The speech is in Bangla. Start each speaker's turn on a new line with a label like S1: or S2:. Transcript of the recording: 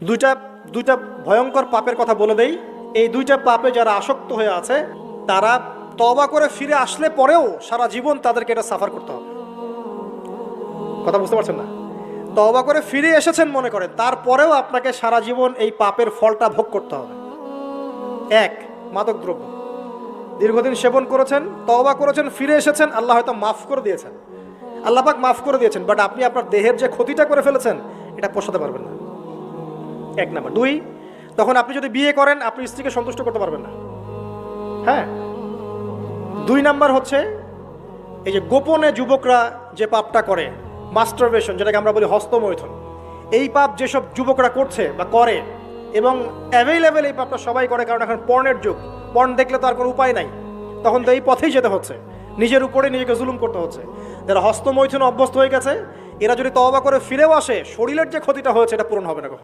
S1: দুইটা দুইটা ভয়ঙ্কর পাপের কথা বলে দেই। এই দুইটা পাপে যারা আসক্ত হয়ে আছে তারা তওবা করে ফিরে আসলে পরেও সারা জীবন তাদেরকে এটা সাফার করতে হবে। কথা বুঝতে পারছেন না? তওবা করে ফিরে এসেছেন মনে করেন, তারপরেও আপনাকে সারা জীবন এই পাপের ফলটা ভোগ করতে হবে। এক, মাদকদ্রব্য দীর্ঘদিন সেবন করেছেন, তওবা করেছেন, ফিরে এসেছেন, আল্লাহ হয়তো মাফ করে দিয়েছেন, আল্লাহ পাক মাফ করে দিয়েছেন, বাট আপনি আপনার দেহের যে ক্ষতিটা করে ফেলেছেন এটা পোষাতে পারবেন না। এক নাম্বার। দুই, তখন আপনি যদি বিয়ে করেন আপনি স্ত্রীকে সন্তুষ্ট করতে পারবেন না। হ্যাঁ। দুই নাম্বার হচ্ছে এই যে গোপনে যুবকরা যে পাপটা করে, মাস্টারবেশন, যেটাকে আমরা বলি হস্তমৈথুন, এই পাপ যেসব যুবকরা করছে বা করে, এবং অ্যাভেলেবেল এই পাপটা সবাই করে, কারণ এখন পর্নের যুগ, পর্ন দেখলে তো আর কোনো উপায় নাই, তখন তো এই পথেই যেতে হচ্ছে, নিজের উপরে নিজেকে জুলুম করতে হচ্ছে। যারা হস্তমৈথুন অভ্যস্ত হয়ে গেছে এরা যদি তওবা করে ফিরেও আসে, শরীরের যে ক্ষতিটা হয়েছে এটা পূরণ হবে না কখনো।